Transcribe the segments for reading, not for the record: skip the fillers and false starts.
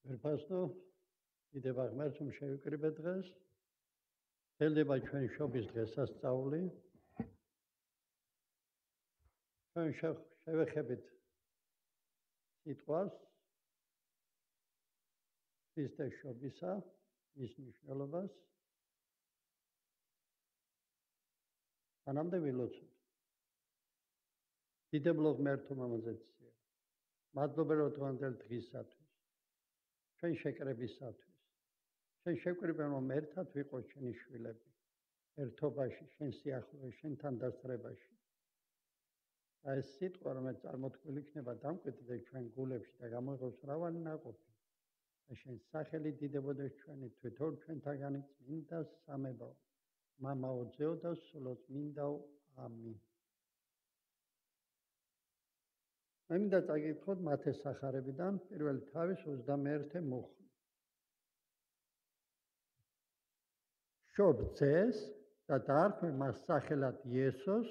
Verpasno, კიდევ აღმართს რომ შევიკრიბე დღეს. ელდება ჩვენი შობის დღესასწაული. ჩვენ შევეხებით სიტყვას ქრისტეს შობისა, მის მნიშვნელობას. მანამდე ვილოცოთ. დიდებულო ღმერთო მამაზეცია. მადლობა რომ დღევანდელ დღისათვის. ჩვენ შეკრებისათვის. ჩვენ შევკრიბენ რომ ერთად ვიყოთ შენი შვილები. ერთობაში, შენ სიახლოვეში, შენთან დასწრებაში. და ეს სიტყვა რომელიც წარმოთქმული იქნება დამკვეთდა ჩვენ გულებში და გამოიღოს მრავალი ნაყოფი. და შენ სახელი დიდებოდეს ჩვენი თვითონ ჩვენთაგანი წმინდა სამებაო. მამაო ძეო და სულო წმინდაო. ამინ. მე მინდა წაგიკითხოთ მათეს სახარებიდან პირველი თავის 21 მუხლი. შობ ძეს და დაარქვე მას სახელად იესოს,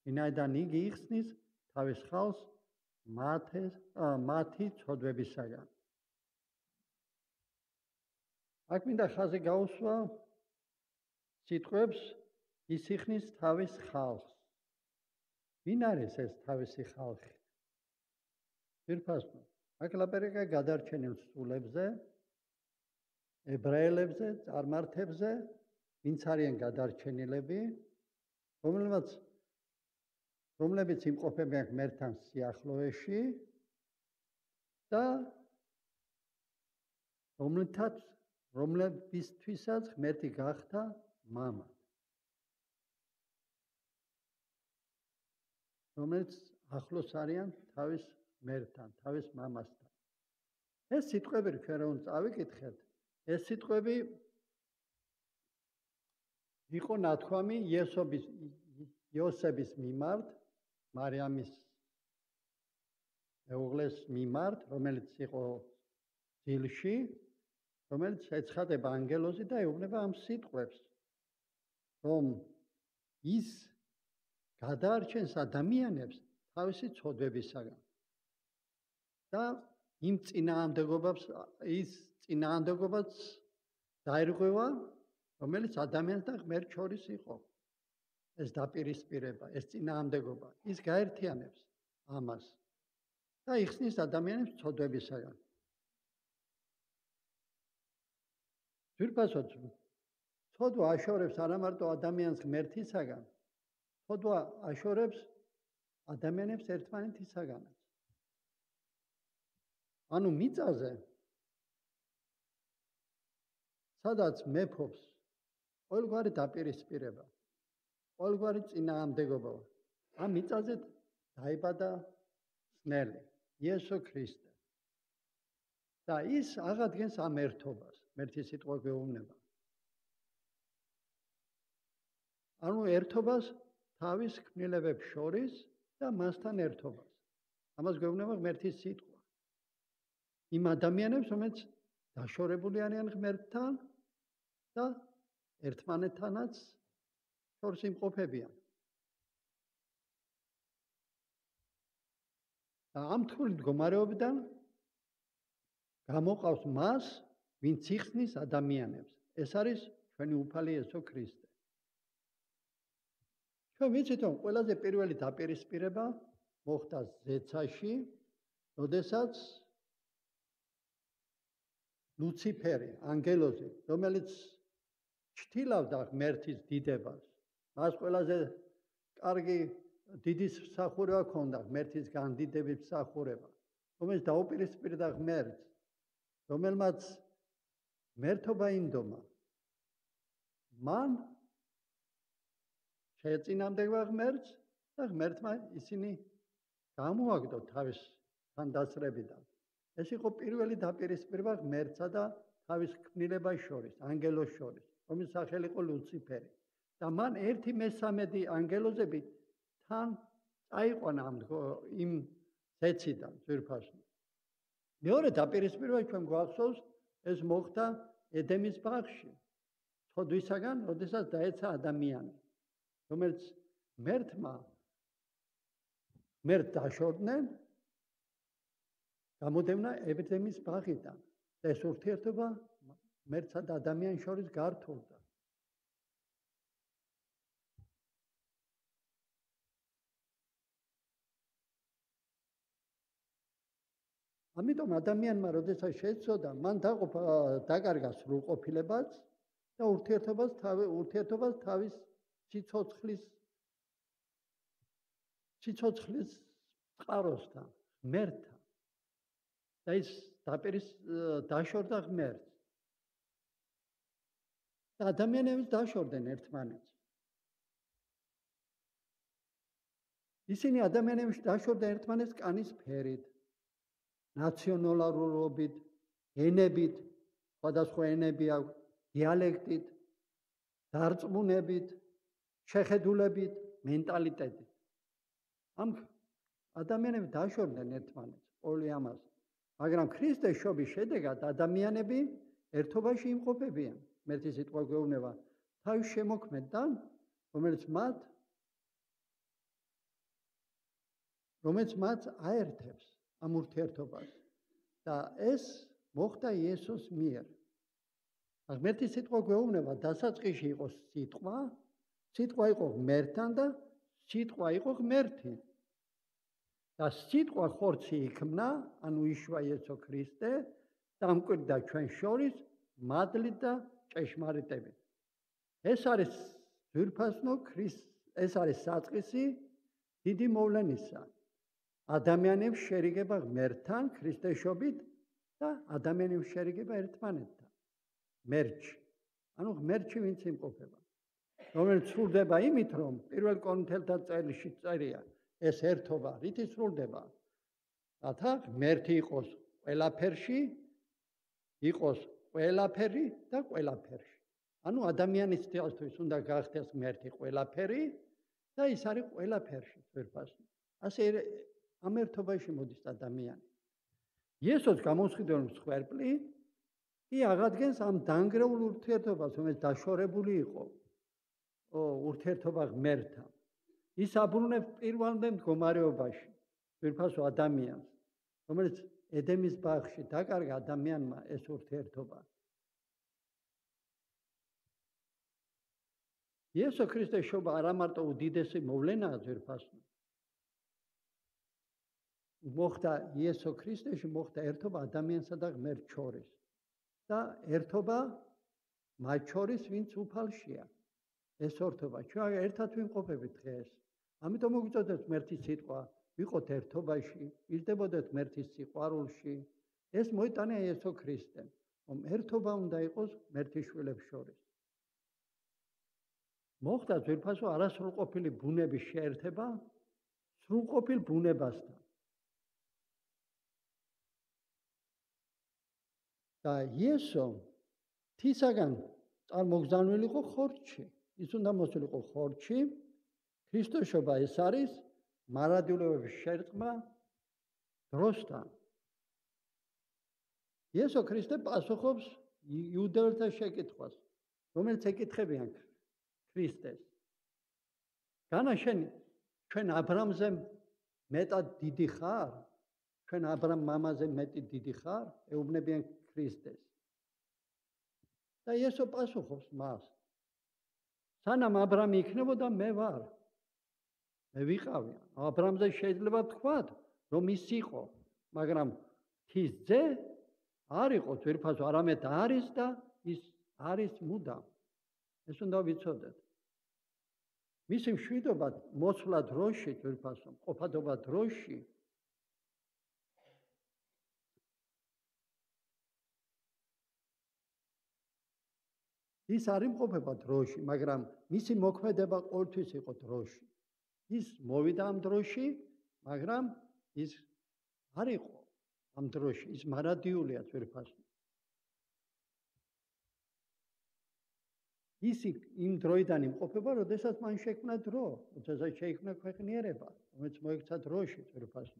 ვინაიდან იგი იხსნის თავის ხალხს მათი ცოდვებისაგან. აქ მინდა ხაზი გაუსვა სიტყვებს ის იხსნის თავის ხალხს. ვინ არის ეს თავისი ხალხი? Firpasno, აქ ლაპარაკია გადარჩენილ სულებზე, ებრაელებზე, წარმართებზე, ვინც არიან გადარჩენილები, რომლებიც იმყოფებიან ღმერთთან სიახლოვეში და რომლებისთვისაც ღმერთი გახდა მამა. რომელიც ახლოს არიან თავის ღმერთთან, თავის მამასთან. ეს სიტყვები ჩვენ რომ წავიკითხეთ, ეს სიტყვები იყო ნათქვამი იოსების მიმართ, მარიამის მეუღლეს მიმართ, რომელიც იყო ძილში, რომელიც ეცხადება ანგელოზი და ეუბნება ამ სიტყვებს, რომ ის გადაარჩენს ადამიანებს თავისი ცოდვებისაგან. და იმ წინააღმდეგობაც დაირღვევა, რომელიც ადამიანს და ღმერთს შორის იყო. ეს დაპირისპირება, ეს წინააღმდეგობა, ის გაერთიანებს ამას და იხსნის ადამიანებს ცოდვებისაგან. ძვირფასოდ ცოდვა აშორებს არა მარტო ადამიანს ღმერთისაგან, ცოდვა აშორებს ადამიანებს ერთმანეთისაგანაც. ანუ მიწაზე სადაც მეფობს ყოველგვარი დაპირისპირება, ყოველგვარი წინააღმდეგობა, ამ მიწაზე დაიბადა სნელი, იესო ქრისტე. და ის აღადგენს ამ ერთობას, ღმერთის სიტყვა გვეუბნება. ანუ ერთობას თავის ქმნილებებს შორის და მასთან ერთობას. ამას გვეუბნება ღმერთის სიტყვა. იმ ადამიანებს, რომელიც დაშორებული არიან ღმერთთან და ერთმანეთთანაც შორს იმყოფებიან. და ამ რთული მდგომარეობიდან გამოყავს მას, ვინც იხსნის ადამიანებს. ეს არის ჩვენი უფალი იესო ქრისტე. ჩვენ ვიცით, რომ ყველაზე პირველი დაპირისპირება მოხდა ზეცაში, როდესაც ლუციფერი, ანგელოზი, რომელიც ჩtildeავდა ღმერთის დიდებას, მას ყველაზე კარგი დიდი მსახურება ჰქონდა, ღმერთის განდიდების მსახურება, რომელიც დაუპირისპირდა ღმერთს, რომელმაც ღმერთობა ინდომა. მან შეეწინააღმდეგა ღმერთს და ღმერთმა ისინი გამოაგდო თავისთან დასწრებიდან. ეს იყო პირველი დაპირისპირება ღმერთსა და თავის ქმნილებას შორის, ანგელოს შორის, რომლის სახელი იყო ლუციფერი. და მან 1/13 ანგელოზები თან წაიყვანა იმ ზეციდან, ძვირფასო. მეორე დაპირისპირება ჩვენ გვახსოვს, ეს მოხდა ედემის ბაღში, ცოდვისაგან, როდესაც დაეცა ადამიანი, რომელიც ღმერთს დაშორდნენ, გამოდევნა ედემის ბაღიდან. და ეს ურთიერთობა მერცსა და ადამიანს შორის გართულდა. ამიტომ ადამიანმა, როდესაც შეცოდა, მან დაკარგა სრულყოფილებაც და ურთიერთობას თავის სიცოცხლის წყაროსთან, ღმერთთან. და ის დაშორდა ღმერთს. და ადამიანებიც დაშორდნენ ერთმანეთს. ისინი ადამიანებს დაშორდნენ ერთმანეთს კანის ფერით, ნაციონალურობით, ენებით, სხვადასხვა ენები აქვს, დიალექტით, დარწმუნებით, შეხედულებით, მენტალიტეტით. ამ ადამიანები დაშორდნენ ერთმანეთს ყოველი ამას. მაგრამ ქრისტეს შობის შედეგად ადამიანები ერთობაში იმყოფებიან. ღმერთის სიტყვა გვეუბნება თავის შემოქმედთან, რომელიც მათ აერთებს ამ ურთიერთობას. და ეს მოხდა იესოს მიერ. ღმერთის სიტყვა გვეუბნება დასაწყისში იყო სიტყვა, სიტყვა იყო ღმერთთან და სიტყვა იყო ღმერთი. და სიტყვა ხორცი იქმნა, ანუ იშვა იესო ქრისტე, დამკვიდრდა ჩვენ შორის მადლით და ჭეშმარიტებით. ეს არის ძვირფასნო ეს არის საწყისი დიდი მოვლენისა. ადამიანებს შერიგება ღმერთთან, ქრისტეს შობით და ადამიანებს შერიგება ერთმანეთთან. ღმერთში. ანუ ღმერთში ვინც იმყოფება. რომელიც სრულდება იმით, რომ 1 კორინთელთა წერილში წერია, ეს ერთობა რითი სრულდება? რათა ღმერთი იყოს ყველაფერში, იყოს ყველაფერი და ყველაფერში. ანუ ადამიანის თვალსაჩინო უნდა გახდეს ღმერთი ყველაფერი და ის არის ყველაფერში ძვირფასო. ასე ამ ერთობაში მოდის ადამიანი. იესოს გამოსყიდველი მსხვერპლი კი აღადგენს ამ დანგრეულ ურთიერთობას, რომელიც დაშორებული იყო ურთიერთობა ღმერთთან. ის აბრუნებს პირველამდე მდგომარეობაში ძვირფასო ადამიანს, რომელიც ედემის ბაღში დაკარგა ადამიანმა ეს ურთიერთობა. იესო ქრისტეს შობა არა მარტო უდიდესი მოვლენაა ძვირფასო. მოხდა იესო ქრისტეში მოხდა ერთობა ადამიანსა და ღმერთს შორის. და ერთობა მათ შორის, ვინც უფალშია. ეს ერთობა ჩვენ ერთად ვიმყოფებით დღეს. ამიტომ მოგვიწოდეთ ღმერთის სიტყვა, ვიყოთ ერთობაში, იზრდებოდეთ ღმერთის სიყვარულში. ეს მოიტანა იესო ქრისტემ, რომ ერთობა უნდა იყოს ღმერთის შვილებს შორის. მოხდა ძვირფასო არასრულყოფილი ბუნების შეერთება სრულყოფილ ბუნებასთან. და იესო თისაგან წარმოგზავნილი იყო ხორცში. ის უნდა მოსულიყო ხორცში. ქრისტეს შობა ეს არის მარადიულების შერწყმა დროსთან. იესო ქრისტე პასუხობს იუდეველთა შეკითხვას, რომელიც ეკითხებიან ქრისტეს. განა შენ ჩვენ აბრამზე მეტად დიდი ხარ? ჩვენ აბრამ მამაზე მეტი დიდი ხარ? ეუბნებიან ქრისტეს. და იესო პასუხობს მას. სანამ აბრამი იქნებოდა მე ვარ. მე ვიყავი. აბრამზე შეიძლება თქვათ, რომ ის იყო, მაგრამ ღვთის ძე არ იყო ძვირფასო, არამედ არის და ის არის მუდამ. ეს უნდა ვიცოდეთ. მისი მშვიდობა მოცვლა დროში, ძვირფასო, ყოფადობა დროში ის არ იმყოფება დროში, მაგრამ მისი მოქმედება ყოველთვის იყო დროში. ის მოვიდა ამ დროში, მაგრამ ის არ იყო ამ დროში, ის მარადიულია ძვირფასო. ის იმ დროიდან იმყოფება, როდესაც მან შექმნა დრო, როდესაც შეიქმნა ქვეყნიერება, რომელიც მოექცა დროში ძვირფასო.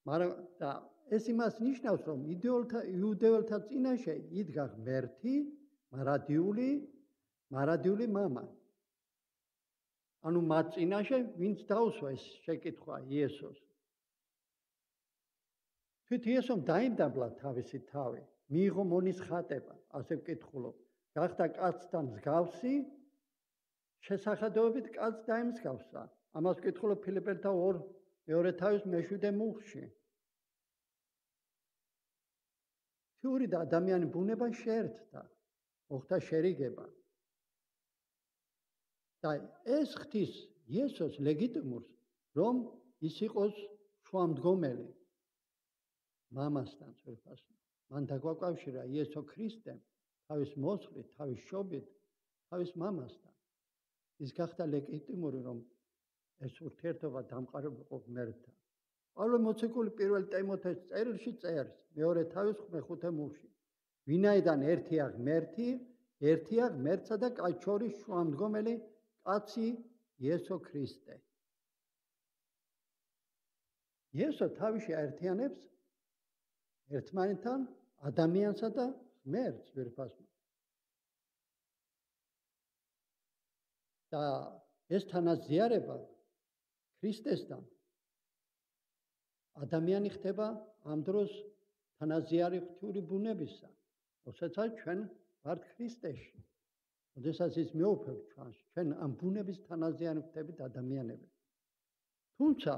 მაგრამ და ეს იმას ნიშნავს, რომ იუდეველთა წინაშე იდგა ღმერთი, მარადიული მამა. ანუ მათ წინაშე ვინც დაუსვა ეს შეკითხვა იესოს. თვით იესომ დაიმდაბლა თავისი თავი, მიიღო მონისხატება, ასე ვკითხულობ, გახდა კაცთან მსგავსი, შესახედოებით კაცს დაიმსგავსა. ამას ვკითხულობ ფილიპელთა 2 თავის მე-7 მუხლში. თვიური და ადამიანის ბუნება შეერთდა, მოხდა შერიგება. და ეს ხდის იესოს ლეგიტიმურს, რომ ის იყოს შუამდგომელი მამასთან ძვირფასო. მან დაგვაკავშირა იესო ქრისტემ თავის მოსვლით, თავის შობით, თავის მამასთან. ის გახდა ლეგიტიმური, რომ ეს ურთიერთობა დამყარებულიყო ღმერთთან. პავლე მოციქული 1 ტიმოთეს წერილში წერს, 2 თავის 5 მუხლში. ვინაიდან ერთია ღმერთი, ერთია ღმერთსა და კაცს შორის შუამდგომელი კაცი იესო ქრისტე. იესო თავში აერთიანებს ერთმანეთთან ადამიანსა და ღმერთს ძვირფასო. და ეს თანაზიარება ქრისტესთან ადამიანი ხდება ამ დროს თანაზიარი ღვთიური ბუნებისა, როდესაც ჩვენ ვართ ქრისტეში. როდესაც ის მეუფებს ჩვენს, ჩვენ ამ ბუნების თანაზიარი ხდებით ადამიანები. თუმცა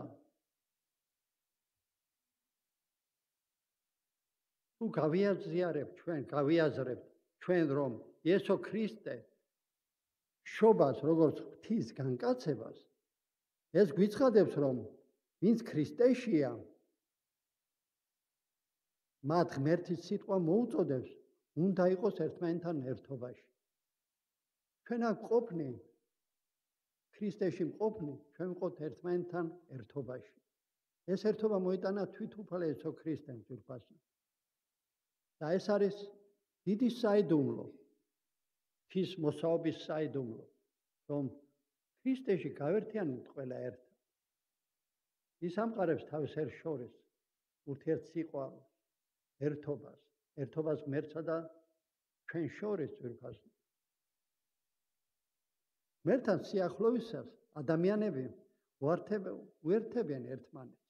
თუ გავიაზრებთ ჩვენ რომ იესო ქრისტე შობას როგორც ღვთის განკაცებას, ეს გვიცხადებს რომ ვინც ქრისტეშია, მათ ღმერთის სიტყვა მოუწოდებს, უნდა იყოს ერთმანეთთან ერთობაში. ჩვენ აქ ყოფნი, ქრისტეში მყოფნი, ჩვენ ვიყოთ ერთმანეთთან ერთობაში. ეს ერთობა მოიტანა თვითუფალ იესო ქრისტემ ძვირფასო. და ეს არის დიდი საიდუმლო, ის მოსაობის საიდუმლო, რომ ქრისტეში გავერთიანებთ ყველა ერთად. ის ამყარებს თავის ერთ შორის ურთიერთსიყვარულს, ერთობას ღმერთსა და ჩვენ შორის ძვირფასო. ღმერთთან სიახლოვისას ადამიანები უერთებიან ერთმანეთს.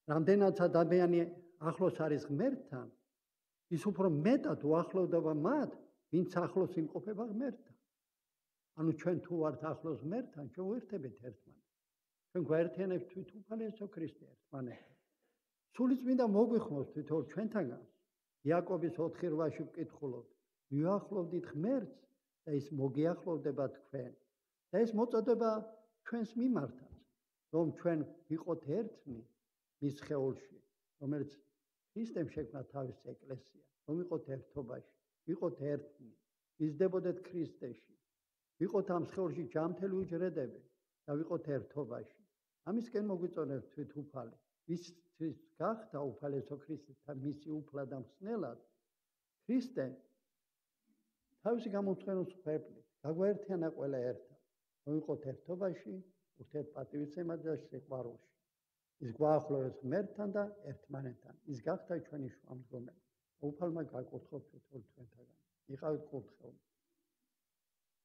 რამდენიც ადამიანი ახლოს არის ღმერთთან, ის უფრო მეტად უახლოვდება მათ, ვინც ახლოს იმყოფება ღმერთთან. ანუ ჩვენ თუ ვართ ახლოს ღმერთთან, ჩვენ ვერთებით ერთმანეთს. ჩვენ გვაერთიანებს თვითუფალ იესო ქრისტე ერთმანეთთან. სულიწმინდა მოგვიხმოს თვითონ ჩვენთანგან. იაკობის 4:8-ში ვკითხულობთ, მივახლოვდით ღმერთს და ის მოგიახლოვდება თქვენ. და ეს მოწოდება ჩვენს მიმართაც, რომ ჩვენ ვიყოთ ერთნი მის სხეულში, რომელიც ქრისტემ შექმნა თავის ეკლესია, რომ ვიყოთ ერთობაში, ვიყოთ ერთნი, ვიზრდებოდეთ ქრისტეში, ვიყოთ ამ სხეულში ჯანმრთელი უჯრედები და ვიყოთ ერთობაში. ამისკენ მოგვიწონებს თვითუფალი, ვისთვის გახდა უფალესო ქრისტე მისი უფლა და მხსნელად, ქრისტე თავისი გამომცემლობის ხვეპლით გაგვაერთიანა ყველა ერთად, რომ ვიყოთ ერთობაში, ურთიერთპატივისცემად და სიყვარულში. ის გვაახლოვებს ღმერთთან და ერთმანეთთან. ის გახდა ჩვენი შუამდგომელი. უფალმა გაკურთხოთ თვითონ თქვენთაგან. იყავით კურთხეულში.